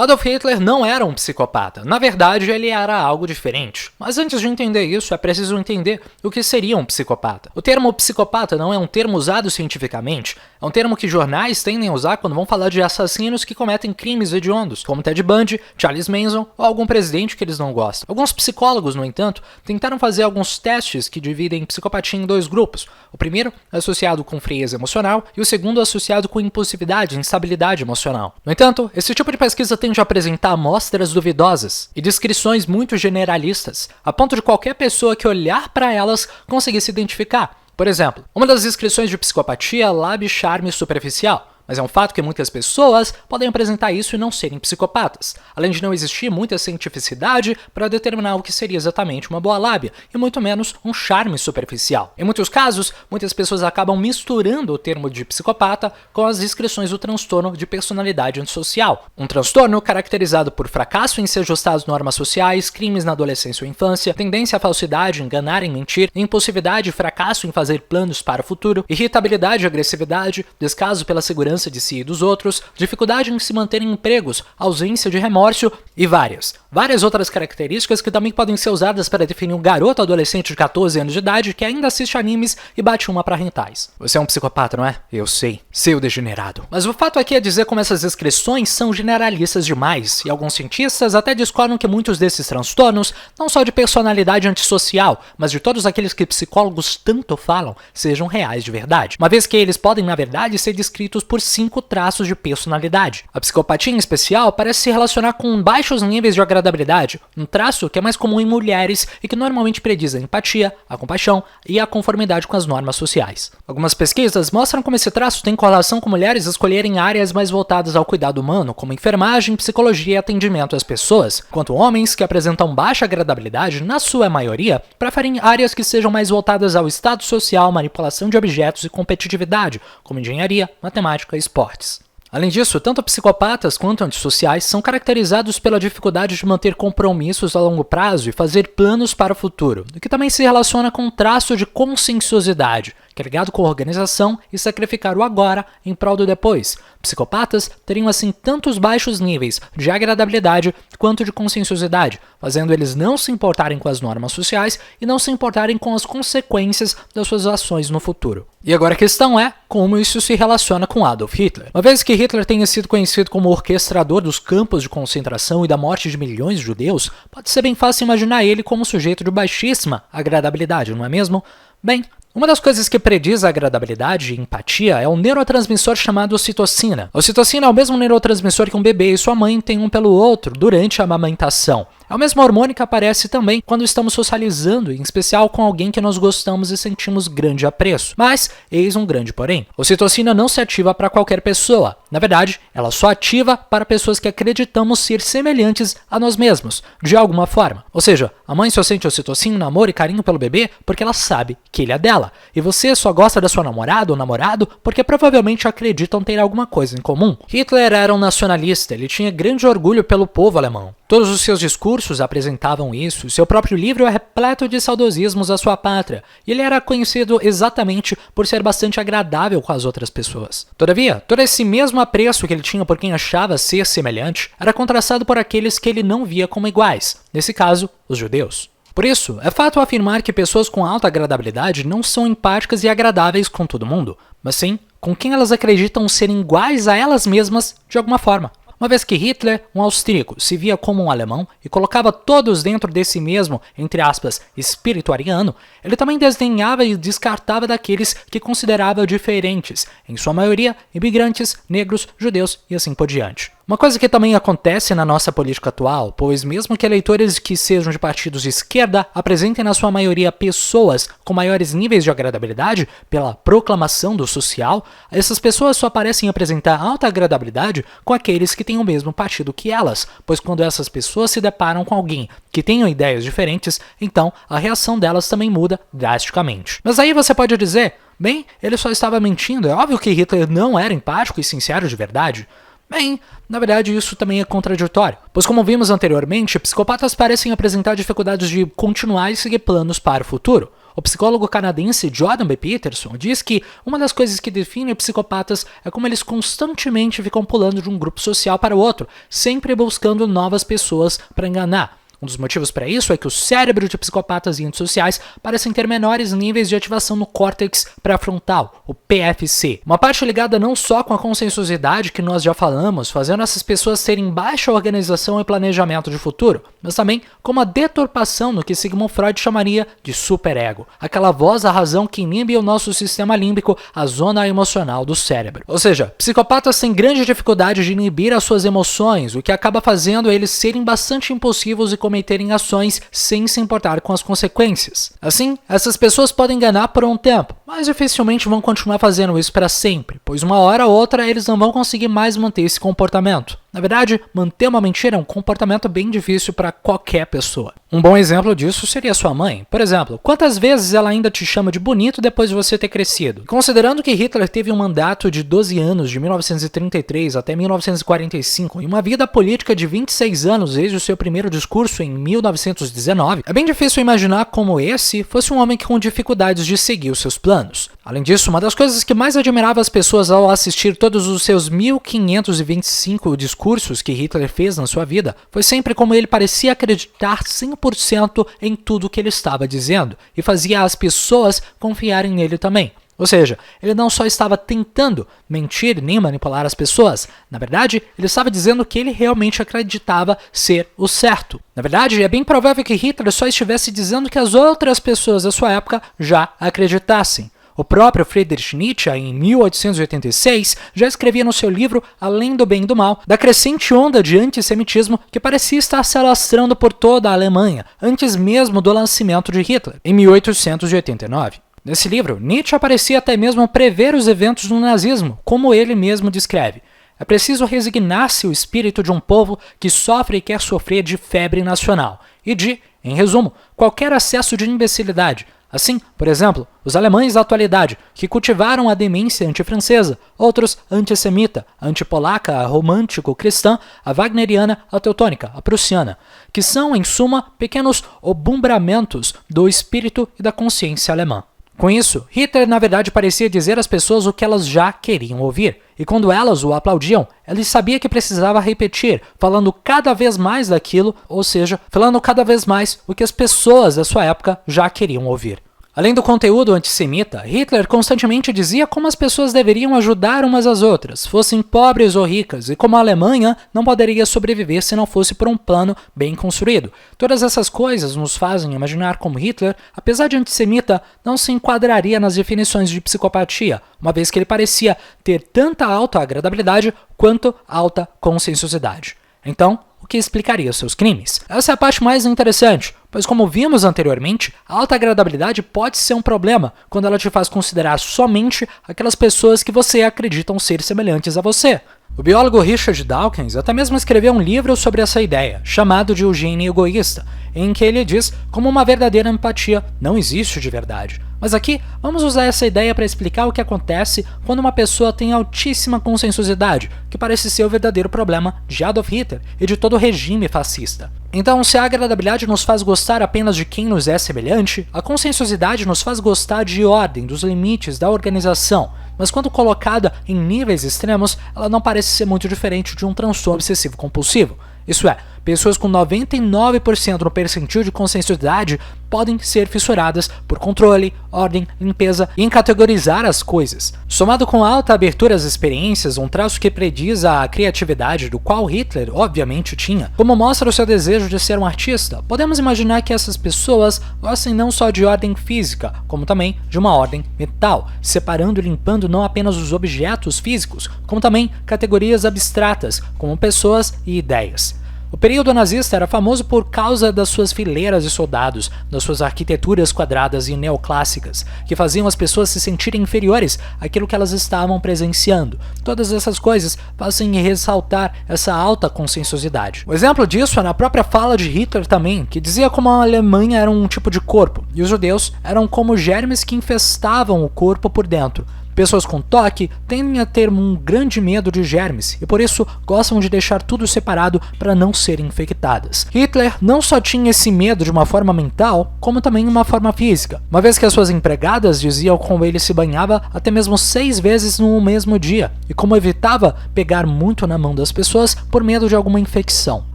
Adolf Hitler não era um psicopata, na verdade ele era algo diferente. Mas antes de entender isso, é preciso entender o que seria um psicopata. O termo psicopata não é um termo usado cientificamente, é um termo que jornais tendem a usar quando vão falar de assassinos que cometem crimes hediondos, como Ted Bundy, Charles Manson ou algum presidente que eles não gostam. Alguns psicólogos, no entanto, tentaram fazer alguns testes que dividem psicopatia em dois grupos. O primeiro é associado com frieza emocional e o segundo é associado com impulsividade e instabilidade emocional. No entanto, esse tipo de pesquisa tende a apresentar amostras duvidosas e descrições muito generalistas, a ponto de qualquer pessoa que olhar para elas conseguir se identificar. Por exemplo, uma das descrições de psicopatia é lábio-charme superficial. Mas é um fato que muitas pessoas podem apresentar isso e não serem psicopatas, além de não existir muita cientificidade para determinar o que seria exatamente uma boa lábia, e muito menos um charme superficial. Em muitos casos, muitas pessoas acabam misturando o termo de psicopata com as descrições do transtorno de personalidade antissocial, um transtorno caracterizado por fracasso em se ajustar às normas sociais, crimes na adolescência ou infância, tendência à falsidade, enganar e mentir, impulsividade e fracasso em fazer planos para o futuro, irritabilidade e agressividade, descaso pela segurança de si e dos outros, dificuldade em se manter em empregos, ausência de remorso e várias outras características que também podem ser usadas para definir um garoto adolescente de 14 anos de idade que ainda assiste animes e bate uma pra hentais. Você é um psicopata, não é? Eu sei. Seu degenerado. Mas o fato aqui é dizer como essas descrições são generalistas demais, e alguns cientistas até discordam que muitos desses transtornos, não só de personalidade antissocial, mas de todos aqueles que psicólogos tanto falam, sejam reais de verdade, uma vez que eles podem, na verdade, ser descritos por 5 traços de personalidade. A psicopatia, em especial, parece se relacionar com baixos níveis de agradabilidade, um traço que é mais comum em mulheres e que normalmente prediz a empatia, a compaixão e a conformidade com as normas sociais. Algumas pesquisas mostram como esse traço tem correlação com mulheres escolherem áreas mais voltadas ao cuidado humano, como enfermagem, psicologia e atendimento às pessoas, enquanto homens que apresentam baixa agradabilidade, na sua maioria, preferem áreas que sejam mais voltadas ao status social, manipulação de objetos e competitividade, como engenharia, matemática e esportes. Além disso, tanto psicopatas quanto antissociais são caracterizados pela dificuldade de manter compromissos a longo prazo e fazer planos para o futuro, o que também se relaciona com um traço de conscienciosidade, que é ligado com a organização e sacrificar o agora em prol do depois. Psicopatas teriam assim tantos baixos níveis de agradabilidade quanto de conscienciosidade, fazendo eles não se importarem com as normas sociais e não se importarem com as consequências das suas ações no futuro. E agora a questão é como isso se relaciona com Adolf Hitler. Uma vez que Hitler tenha sido conhecido como orquestrador dos campos de concentração e da morte de milhões de judeus, pode ser bem fácil imaginar ele como um sujeito de baixíssima agradabilidade, não é mesmo? Bem, uma das coisas que prediz a agradabilidade e empatia é um neurotransmissor chamado ocitocina. A ocitocina é o mesmo neurotransmissor que um bebê e sua mãe têm um pelo outro durante a amamentação. É o mesmo hormônio que aparece também quando estamos socializando, em especial com alguém que nós gostamos e sentimos grande apreço. Mas, eis um grande porém. A ocitocina não se ativa para qualquer pessoa. Na verdade, ela só ativa para pessoas que acreditamos ser semelhantes a nós mesmos, de alguma forma. Ou seja, a mãe só sente ocitocina, amor e carinho pelo bebê porque ela sabe que ele é dela. E você só gosta da sua namorada ou namorado porque provavelmente acreditam ter alguma coisa em comum. Hitler era um nacionalista, ele tinha grande orgulho pelo povo alemão. Todos os seus discursos apresentavam isso, seu próprio livro é repleto de saudosismos à sua pátria, e ele era conhecido exatamente por ser bastante agradável com as outras pessoas. Todavia, todo esse mesmo apreço que ele tinha por quem achava ser semelhante era contrastado por aqueles que ele não via como iguais, nesse caso, os judeus. Por isso, é fato afirmar que pessoas com alta agradabilidade não são empáticas e agradáveis com todo mundo, mas sim com quem elas acreditam serem iguais a elas mesmas de alguma forma. Uma vez que Hitler, um austríaco, se via como um alemão e colocava todos dentro desse mesmo, entre aspas, espírito ariano, ele também desdenhava e descartava daqueles que considerava diferentes, em sua maioria imigrantes, negros, judeus e assim por diante. Uma coisa que também acontece na nossa política atual, pois mesmo que eleitores que sejam de partidos de esquerda apresentem na sua maioria pessoas com maiores níveis de agradabilidade pela proclamação do social, essas pessoas só parecem apresentar alta agradabilidade com aqueles que têm o mesmo partido que elas, pois quando essas pessoas se deparam com alguém que tenham ideias diferentes, então a reação delas também muda drasticamente. Mas aí você pode dizer, bem, ele só estava mentindo, é óbvio que Hitler não era empático e sincero de verdade. Bem, na verdade isso também é contraditório, pois como vimos anteriormente, psicopatas parecem apresentar dificuldades de continuar e seguir planos para o futuro. O psicólogo canadense Jordan B. Peterson diz que uma das coisas que define psicopatas é como eles constantemente ficam pulando de um grupo social para o outro, sempre buscando novas pessoas para enganar. Um dos motivos para isso é que o cérebro de psicopatas e antissociais parecem ter menores níveis de ativação no córtex pré-frontal, o PFC. Uma parte ligada não só com a conscienciosidade que nós já falamos, fazendo essas pessoas terem baixa organização e planejamento de futuro, mas também com uma deturpação no que Sigmund Freud chamaria de superego, aquela voz da razão que inibe o nosso sistema límbico, a zona emocional do cérebro. Ou seja, psicopatas têm grande dificuldade de inibir as suas emoções, o que acaba fazendo eles serem bastante impulsivos e cometerem ações sem se importar com as consequências. Assim, essas pessoas podem enganar por um tempo, mas dificilmente vão continuar fazendo isso para sempre, pois uma hora ou outra eles não vão conseguir mais manter esse comportamento. Na verdade, manter uma mentira é um comportamento bem difícil para qualquer pessoa. Um bom exemplo disso seria sua mãe. Por exemplo, quantas vezes ela ainda te chama de bonito depois de você ter crescido? Considerando que Hitler teve um mandato de 12 anos, de 1933 até 1945, e uma vida política de 26 anos desde o seu primeiro discurso em 1919, é bem difícil imaginar como esse fosse um homem com dificuldades de seguir os seus planos. Além disso, uma das coisas que mais admirava as pessoas ao assistir todos os seus 1525 discursos que Hitler fez na sua vida foi sempre como ele parecia acreditar 100% em tudo que ele estava dizendo e fazia as pessoas confiarem nele também. Ou seja, ele não só estava tentando mentir nem manipular as pessoas, na verdade, ele estava dizendo que ele realmente acreditava ser o certo. Na verdade, é bem provável que Hitler só estivesse dizendo que as outras pessoas da sua época já acreditassem. O próprio Friedrich Nietzsche, em 1886, já escrevia no seu livro Além do Bem e do Mal, da crescente onda de antissemitismo que parecia estar se alastrando por toda a Alemanha, antes mesmo do nascimento de Hitler, em 1889. Nesse livro, Nietzsche parecia até mesmo prever os eventos do nazismo, como ele mesmo descreve. É preciso resignar-se o espírito de um povo que sofre e quer sofrer de febre nacional, e de, em resumo, qualquer excesso de imbecilidade. Assim, por exemplo, os alemães da atualidade, que cultivaram a demência antifrancesa, outros antissemita, antipolaca, a romântico-cristã, a wagneriana, a teutônica, a prussiana, que são, em suma, pequenos obumbramentos do espírito e da consciência alemã. Com isso, Hitler na verdade parecia dizer às pessoas o que elas já queriam ouvir, e quando elas o aplaudiam, ele sabia que precisava repetir, falando cada vez mais daquilo, ou seja, falando cada vez mais o que as pessoas da sua época já queriam ouvir. Além do conteúdo antissemita, Hitler constantemente dizia como as pessoas deveriam ajudar umas às outras, fossem pobres ou ricas, e como a Alemanha não poderia sobreviver se não fosse por um plano bem construído. Todas essas coisas nos fazem imaginar como Hitler, apesar de antissemita, não se enquadraria nas definições de psicopatia, uma vez que ele parecia ter tanta autoagradabilidade quanto alta conscienciosidade. Então, o que explicaria seus crimes? Essa é a parte mais interessante, pois como vimos anteriormente, a alta agradabilidade pode ser um problema quando ela te faz considerar somente aquelas pessoas que você acreditam ser semelhantes a você. O biólogo Richard Dawkins até mesmo escreveu um livro sobre essa ideia, chamado de O Gênio Egoísta, em que ele diz como uma verdadeira empatia não existe de verdade. Mas aqui, vamos usar essa ideia para explicar o que acontece quando uma pessoa tem altíssima conscienciosidade, que parece ser o verdadeiro problema de Adolf Hitler e de todo o regime fascista. Então, se a agradabilidade nos faz gostar apenas de quem nos é semelhante, a conscienciosidade nos faz gostar de ordem, dos limites, da organização, mas quando colocada em níveis extremos, ela não parece ser muito diferente de um transtorno obsessivo-compulsivo. Isso é, pessoas com 99% no percentil de conscienciosidade podem ser fissuradas por controle, ordem, limpeza e em categorizar as coisas. Somado com alta abertura às experiências, um traço que prediz a criatividade do qual Hitler obviamente tinha, como mostra o seu desejo de ser um artista, podemos imaginar que essas pessoas gostem não só de ordem física, como também de uma ordem mental, separando e limpando não apenas os objetos físicos, como também categorias abstratas, como pessoas e ideias. O período nazista era famoso por causa das suas fileiras de soldados, das suas arquiteturas quadradas e neoclássicas, que faziam as pessoas se sentirem inferiores àquilo que elas estavam presenciando. Todas essas coisas fazem ressaltar essa alta conscienciosidade. O exemplo disso é na própria fala de Hitler também, que dizia como a Alemanha era um tipo de corpo, e os judeus eram como germes que infestavam o corpo por dentro. Pessoas com toque tendem a ter um grande medo de germes e por isso gostam de deixar tudo separado para não serem infectadas. Hitler não só tinha esse medo de uma forma mental, como também uma forma física, uma vez que as suas empregadas diziam como ele se banhava até mesmo 6 vezes no mesmo dia, e como evitava pegar muito na mão das pessoas por medo de alguma infecção.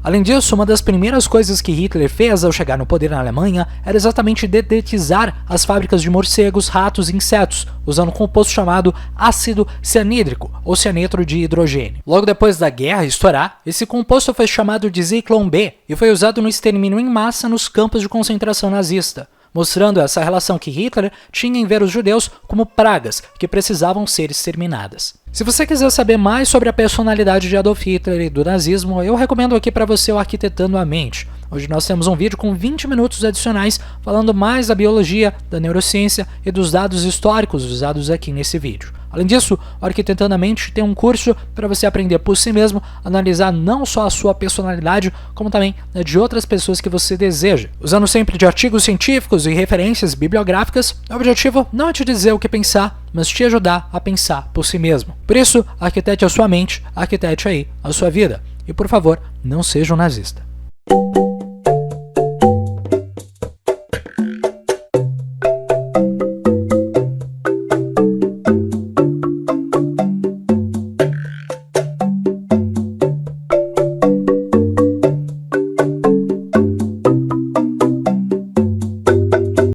Além disso, uma das primeiras coisas que Hitler fez ao chegar no poder na Alemanha era exatamente dedetizar as fábricas de morcegos, ratos e insetos, usando um composto chamado ácido cianídrico, ou cianeto de hidrogênio. Logo depois da guerra estourar, esse composto foi chamado de Zyklon B e foi usado no extermínio em massa nos campos de concentração nazista, mostrando essa relação que Hitler tinha em ver os judeus como pragas que precisavam ser exterminadas. Se você quiser saber mais sobre a personalidade de Adolf Hitler e do nazismo, eu recomendo aqui para você o Arquitetando a Mente. Hoje nós temos um vídeo com 20 minutos adicionais falando mais da biologia, da neurociência e dos dados históricos usados aqui nesse vídeo. Além disso, o Arquitetando a Mente tem um curso para você aprender por si mesmo, analisar não só a sua personalidade, como também a de outras pessoas que você deseja. Usando sempre de artigos científicos e referências bibliográficas, o objetivo não é te dizer o que pensar, mas te ajudar a pensar por si mesmo. Por isso, arquitete a sua mente, arquitete aí a sua vida. E por favor, não seja um nazista.